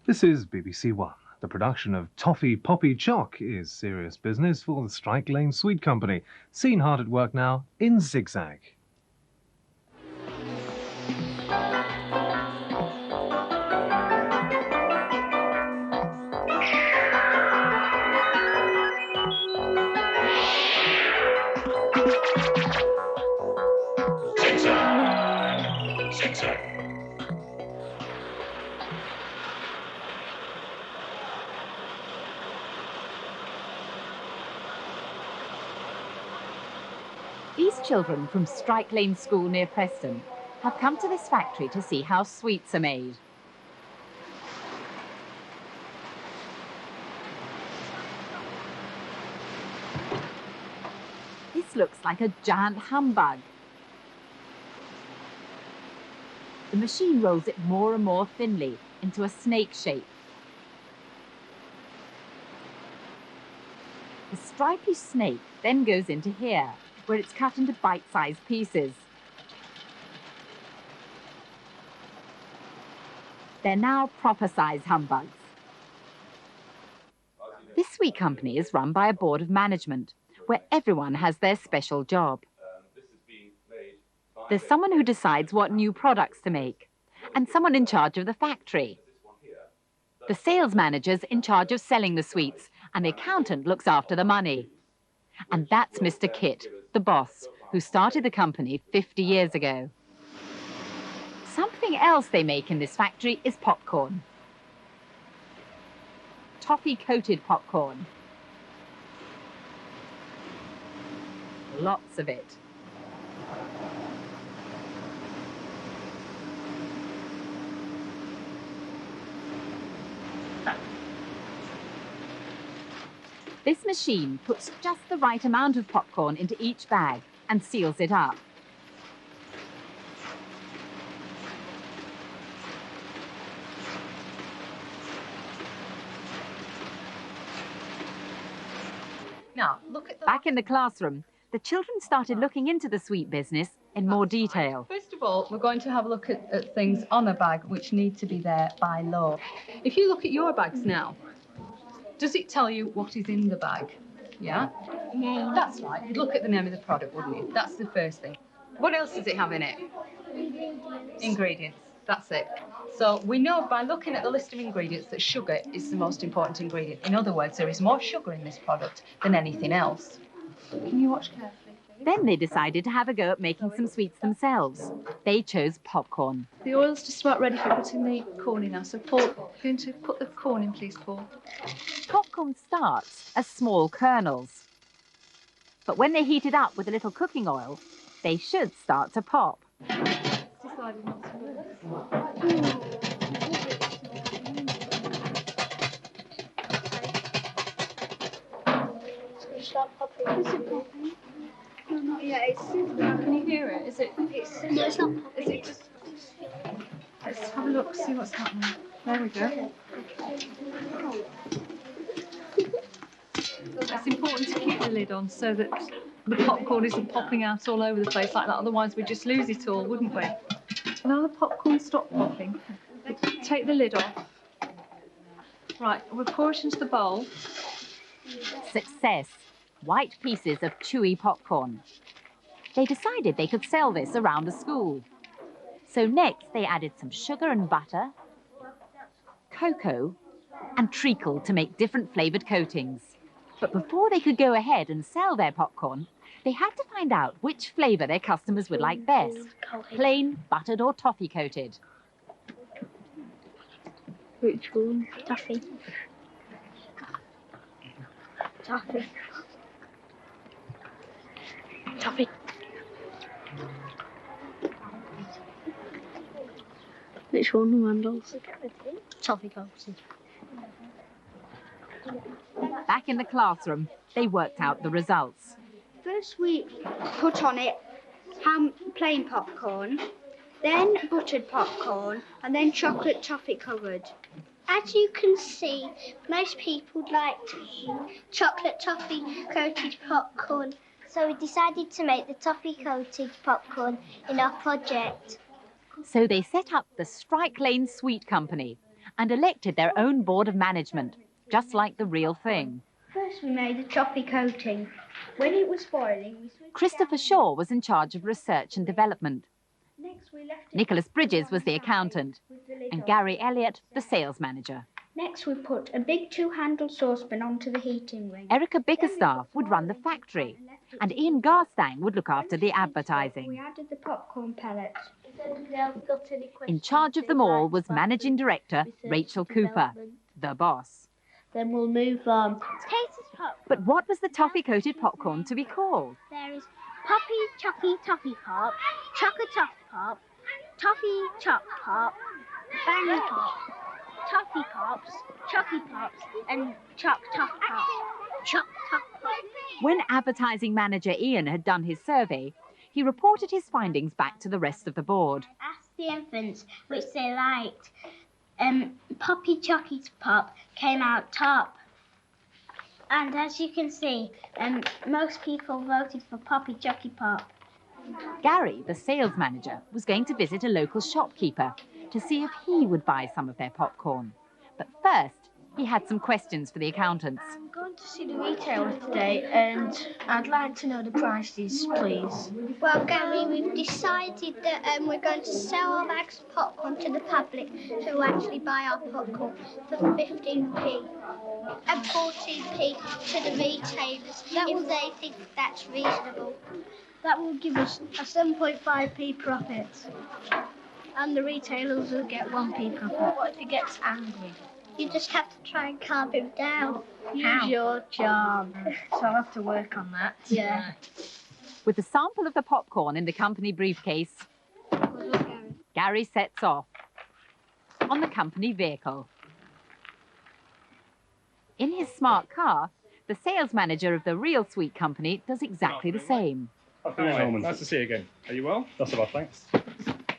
This is BBC One. The production of Toffee Poppy Choc is serious business for the Strike Lane Sweet Company, seen hard at work now in ZigZag. ZigZag. ZigZag. These children from Strike Lane School near Preston have come to this factory to see how sweets are made. This looks like a giant humbug. The machine rolls it more and more thinly into a snake shape. The stripy snake then goes into here, where it's cut into bite-sized pieces. They're now proper-sized humbugs. This sweet company is run by a board of management, where everyone has their special job. There's someone who decides what new products to make, and someone in charge of the factory. The sales manager's in charge of selling the sweets, and the accountant looks after the money. And that's Mr. Kit, the boss, who started the company 50 years ago. Something else they make in this factory is popcorn. Toffee-coated popcorn. Lots of it. This machine puts just the right amount of popcorn into each bag and seals it up. Now, look at the... Back in the classroom, the children started looking into the sweet business in more detail. First of all, we're going to have a look at things on a bag which need to be there by law. If you look at your bags now, does it tell you what is in the bag? Yeah? Name. That's right. You'd look at the name of the product, wouldn't you? That's the first thing. What else does it have in it? Ingredients. That's it. So we know by looking at the list of ingredients that sugar is the most important ingredient. In other words, there is more sugar in this product than anything else. Can you watch carefully? Then they decided to have a go at making some sweets themselves. They chose popcorn. The oil's just about ready for putting the corn in now. So Paul, you're going to put the corn in, please, Paul. Popcorn starts as small kernels. But when they're heated up with a little cooking oil, they should start to pop. Decided not to. Stop popping. Is it popping? No, not yet. It's Can you hear it? Is it? no, it's not popping. Is it just? Let's have a look, see what's happening. There we go. It's important to keep the lid on so that the popcorn isn't popping out all over the place like that. Otherwise, we'd just lose it all, wouldn't we? Now the popcorn stopped popping. Take the lid off. Right, we'll pour it into the bowl. Success. White pieces of chewy popcorn. They decided they could sell this around the school. So next they added some sugar and butter, cocoa, and treacle to make different flavoured coatings. But before they could go ahead and sell their popcorn, they had to find out which flavour their customers would like best. Plain, buttered or toffee coated. Which one? Toffee. Toffee. Toffee. Which one, Randall's? Toffee coated. Back in the classroom, they worked out the results. First we put on it plain popcorn, then buttered popcorn, and then chocolate toffee covered. As you can see, most people liked chocolate toffee coated popcorn, so we decided to make the toffee coated popcorn in our project. So they set up the Strike Lane Sweet Company and elected their own board of management, just like the real thing. First we made the toffee coating. When it was boiling, we switched Christopher Shaw was in charge of research and development. Next we left it Nicholas Bridges was the accountant, with the lid and off. Gary Elliott, the sales manager. Next we put a big two-handled saucepan onto the heating ring. Erica Bickerstaff would run the factory, and Ian Garstang would look after the We advertising. added the popcorn pellets. In charge of them all was Managing Director Rachel Cooper, the boss. Then we'll move on. Potatoes pop. But what was the toffee-coated popcorn to be called? There is Poppy Chocky Toffee Pop, Choco Toff Pop, Toffee Chop Pop, Bang Pop, Toffee Pops, Chocky Pops, and Choc Toff Pop. Choc Toff Pop. When advertising manager Ian had done his survey, he reported his findings back to the rest of the board. Asked the infants which they liked. Poppy Chocky Pop came out top. And as you can see, most people voted for Poppy Chocky Pop. Gary, the sales manager, was going to visit a local shopkeeper to see if he would buy some of their popcorn. But first, he had some questions for the accountants. I'm going to see the retailer today and I'd like to know the prices, please. Well, Gary, we've decided that we're going to sell our bags of popcorn to the public who actually buy our popcorn for 15p and 14p to the retailers if they think that's reasonable. That will give us a 7.5p profit. And the retailers will get 1p profit. What if he gets angry? You just have to try and calm him down. Use your charm. So I'll have to work on that. Yeah. With a sample of the popcorn in the company briefcase, Gary sets off on the company vehicle. In his smart car, the sales manager of the real sweet company does exactly the same. Anyway, nice to see you again. Are you well? That's all right, thanks.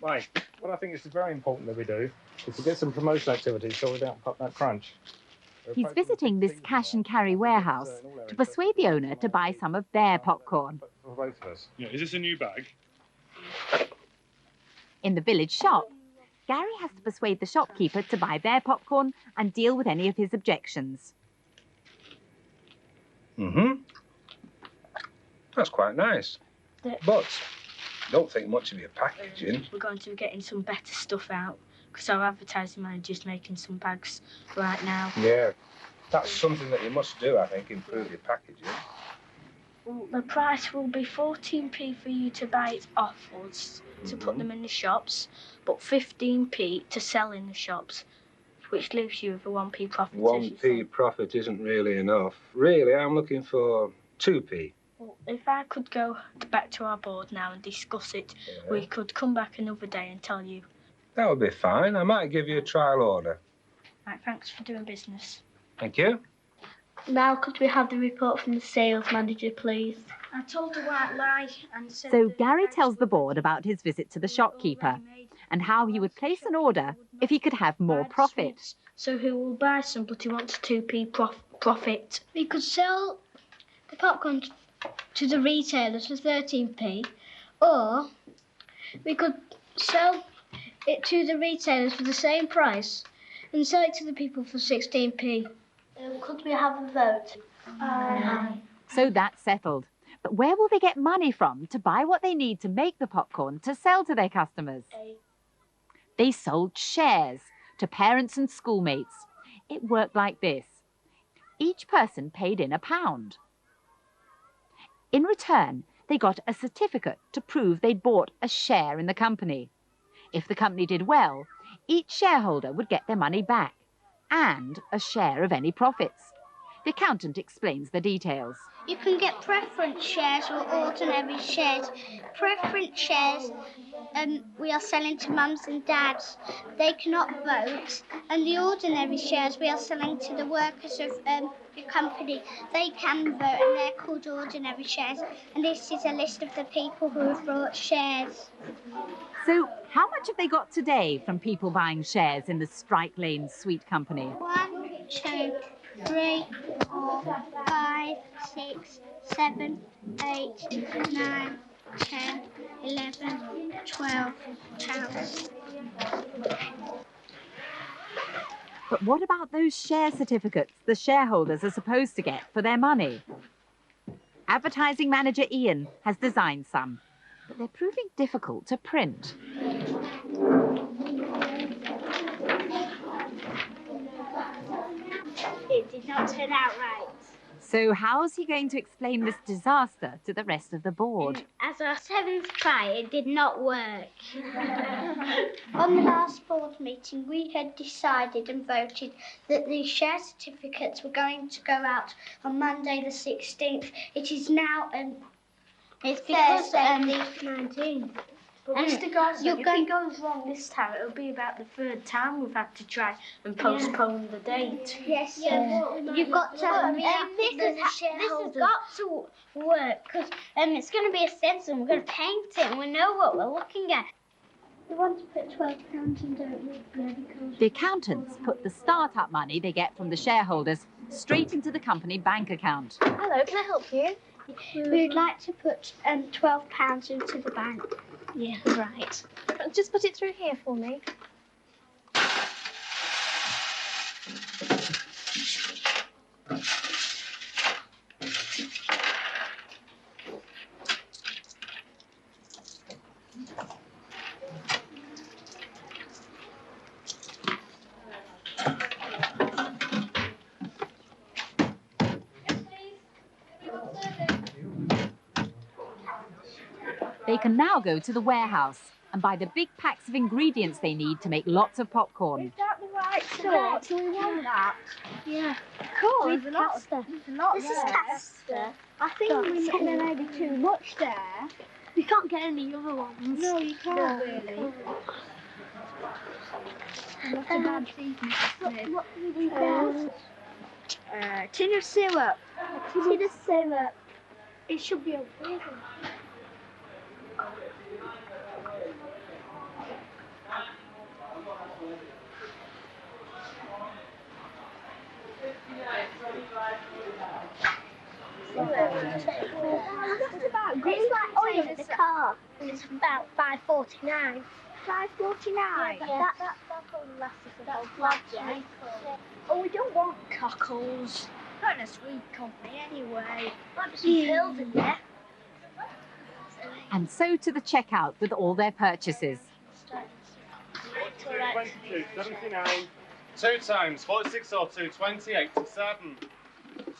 Right, what I think is very important that we do is to get some promotion activities so we don't pop that crunch. He's visiting this cash and carry warehouse to persuade the owner to buy some of their popcorn. For both of us. Yeah, is this a new bag? In the village shop, Gary has to persuade the shopkeeper to buy their popcorn and deal with any of his objections. That's quite nice. But don't think much of your packaging. We're going to be getting some better stuff out because our advertising manager's making some bags right now. Yeah, that's something that you must do, I think, improve your packaging. Well, the price will be 14p for you to buy it off us to put them in the shops, but 15p to sell in the shops, which leaves you with a 1p profit. 1p profit isn't really enough. Really, I'm looking for 2p. Well, if I could go back to our board now and discuss it, we could come back another day and tell you. That would be fine. I might give you a trial order. Right, thanks for doing business. Thank you. Now could we have the report from the sales manager, please? I told a white lie and said... So Gary tells the board about his visit to the shopkeeper and how he would place an order if he could have more profit. So he will buy some, but he wants a 2p profit. We could sell the popcorn to the retailers for 13p, or we could sell it to the retailers for the same price and sell it to the people for 16p. Could we have a vote? Aye. So that's settled. But where will they get money from to buy what they need to make the popcorn to sell to their customers? They sold shares to parents and schoolmates. It worked like this. Each person paid in £1. In return, they got a certificate to prove they'd bought a share in the company. If the company did well, each shareholder would get their money back and a share of any profits. The accountant explains the details. You can get preference shares or ordinary shares. Preference shares we are selling to mums and dads. They cannot vote. And the ordinary shares we are selling to the workers of the company. They can vote and they're called ordinary shares. And this is a list of the people who have bought shares. So how much have they got today from people buying shares in the Strike Lane Sweet Company? 1, 2, 3, 4, 5, 6, 7, 8, 9, 10, 11, 12 pounds. But what about those share certificates the shareholders are supposed to get for their money? Advertising manager Ian has designed some, but they're proving difficult to print. It did not turn out right. So how's he going to explain this disaster to the rest of the board? As our seventh try, it did not work. On the last board meeting, we had decided and voted that the share certificates were going to go out on Monday the 16th. It is now It's because Thursday the 19th. But Mr. Gosling, if it goes wrong this time, it'll be about the third time we've had to try and postpone the date. Yes, you've got to hurry up. This has got to work because it's going to be a stencil and we're going to paint it and we know what we're looking at. We want to put £12 in, don't we? Yeah, because... The accountants put the start-up money they get from the shareholders straight into the company bank account. Hello, can I help you? We'd like to put £12 into the bank. Yeah, right. Just put it through here for me. They can now go to the warehouse and buy the big packs of ingredients they need to make lots of popcorn. Is that the right sort? Do we want that? Yeah. Cool, there's a lot of stuff. This is pasta. I think there may be too much there. You can't get any other ones. No, you can't really. Not a bad season. What do we do there? Tin of syrup. Tin of syrup. It should be okay. It's like oil in the car. It's about £5.49. £5.49? Yeah, that probably lasts us a whole project. Oh, we don't want cockles. Not in a sweet company anyway. Might be some pills in there. And so to the checkout with all their purchases. 22, 79. 2 times 46 or 220, 87.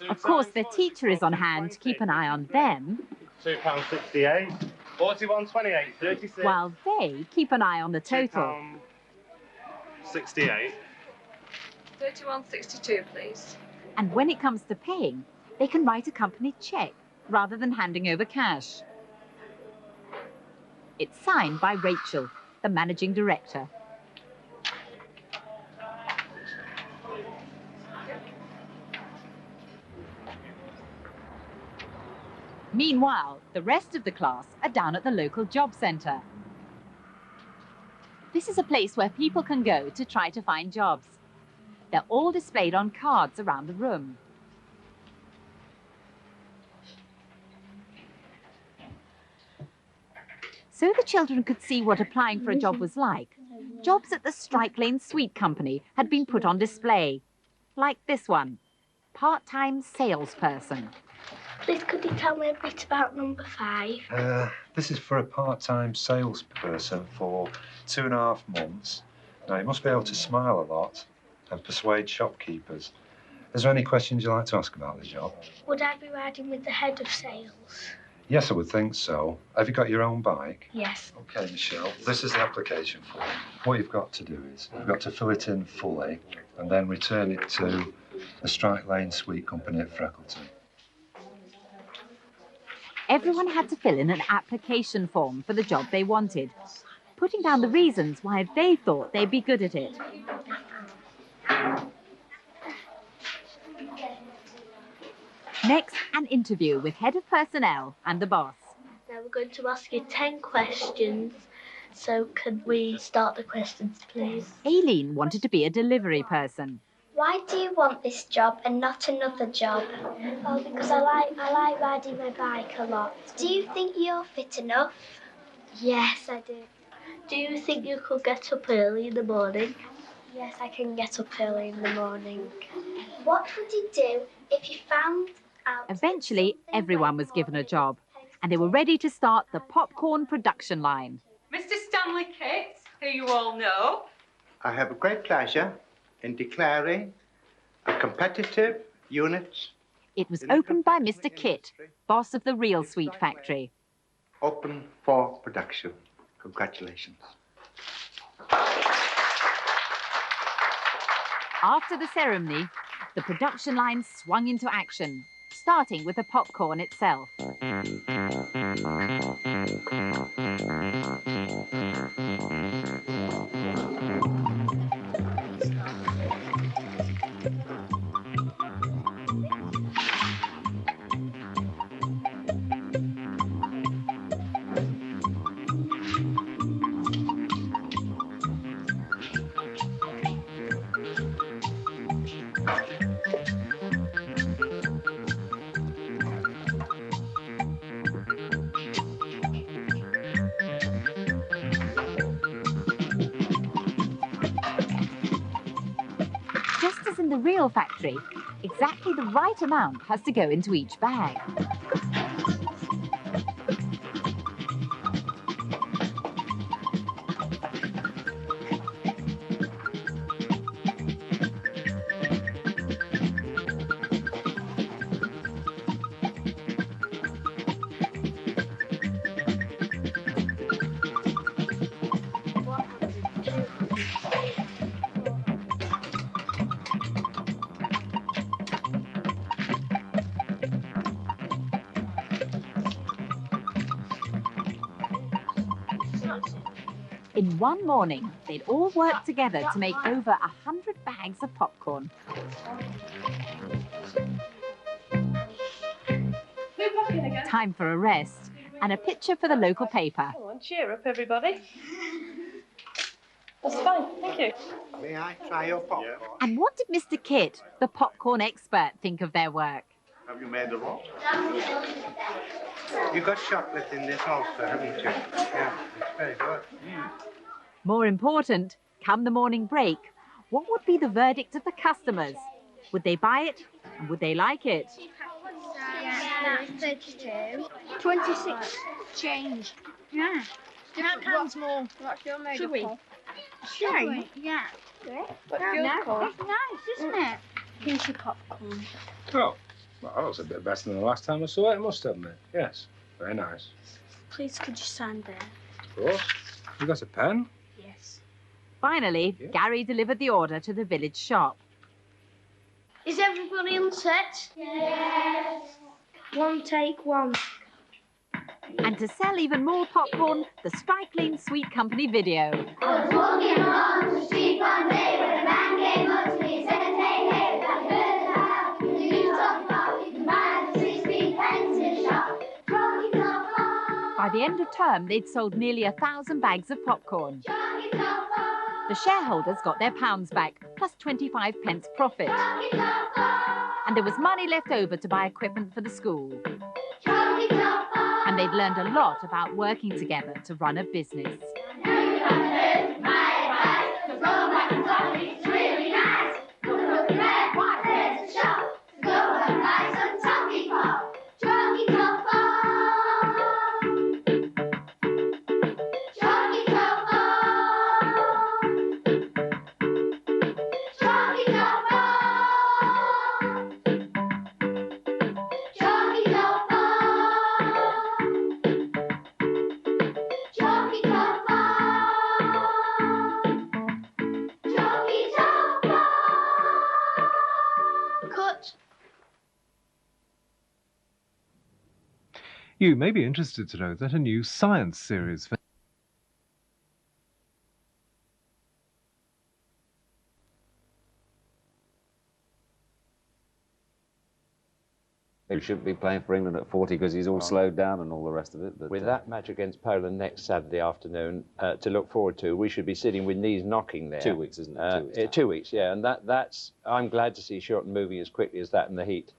Of course, their teacher is on hand to keep an eye on them, £2.68. 41.28, 36. while they keep an eye on the total. £68. 31.62, please. And when it comes to paying, they can write a company cheque rather than handing over cash. It's signed by Rachel, the managing director. Meanwhile, the rest of the class are down at the local job centre. This is a place where people can go to try to find jobs. They're all displayed on cards around the room. So the children could see what applying for a job was like. Jobs at the Strike Lane Sweet Company had been put on display. Like this one, part-time salesperson. Please, could you tell me a bit about number 5? This is for a part-time salesperson for 2.5 months. Now, you must be able to smile a lot and persuade shopkeepers. Is there any questions you'd like to ask about the job? Would I be riding with the head of sales? Yes, I would think so. Have you got your own bike? Yes. OK, Michelle, this is the application form. What you've got to do is you've got to fill it in fully and then return it to the Strike Lane Sweet Company at Freckleton. Everyone had to fill in an application form for the job they wanted, putting down the reasons why they thought they'd be good at it. Next, an interview with head of personnel and the boss. Now we're going to ask you 10 questions. So could we start the questions, please? Aileen wanted to be a delivery person. Why do you want this job and not another job? Oh, because I like riding my bike a lot. Do you think you're fit enough? Yes, I do. Do you think you could get up early in the morning? Yes, I can get up early in the morning. What would you do if you found out... Eventually, everyone was given a job, and they were ready to start the popcorn production line. Mr. Stanley Kitt, who you all know. I have a great pleasure in declaring a competitive unit. It was opened by Mr. Kitt, boss of the real sweet factory. Open for production. Congratulations. After the ceremony, the production line swung into action, starting with the popcorn itself. Just as in the real factory, exactly the right amount has to go into each bag. In one morning, they'd all worked together to make over 100 bags of popcorn. Time for a rest and a picture for the local paper. Come on, cheer up, everybody. That's fine, thank you. May I try your popcorn? And what did Mr. Kitt, the popcorn expert, think of their work? Have you made the roll? You got chocolate in this also, haven't you? Yeah, it's very good. More important, come the morning break, what would be the verdict of the customers? Would they buy it and would they like it? Yeah, that's 32. 26 change. Yeah. Different. What's more? What's your made Should we? of? Should we? Yeah. What's No, yours no, called? that's nice, isn't it? Here's your popcorn. Oh, well, that was a bit better than the last time I saw it, I must admit. Yes, very nice. Please, could you sign there? Of course. You got a pen? Yes. Finally, Gary delivered the order to the village shop. Is everybody on set? Yes. One take one. And to sell even more popcorn, the Strike Lane Sweet Company video. I was walking along the street one day when a man came up to me and said, hey, hey, I heard about you talk about you can buy the 16 pence in a shop. Jockey top on. By the end of term, they'd sold nearly 1,000 bags of popcorn. Jockey top on. The shareholders got their pounds back, plus 25 pence profit. Jockey top on. And there was money left over to buy equipment for the school. Jockey top on. And they'd learned a lot about working together to run a business. Now you haven't heard my advice, 'cause going back and talking is really nice. Good looking red, white, there's a shop. So go and buy some toffee pop. Jockey top on. Jockey top on. Jockey top on. Jockey top on. Jockey top on. Jockey top on. Cut. You may be interested to know that a new science series for He shouldn't be playing for England at 40 because he's all slowed down and all the rest of it. But, With that match against Poland next Saturday afternoon to look forward to, we should be sitting with knees knocking there. 2 weeks, isn't it? 2 weeks. 2 weeks, yeah. And that's, I'm glad to see Shorten moving as quickly as that in the heat.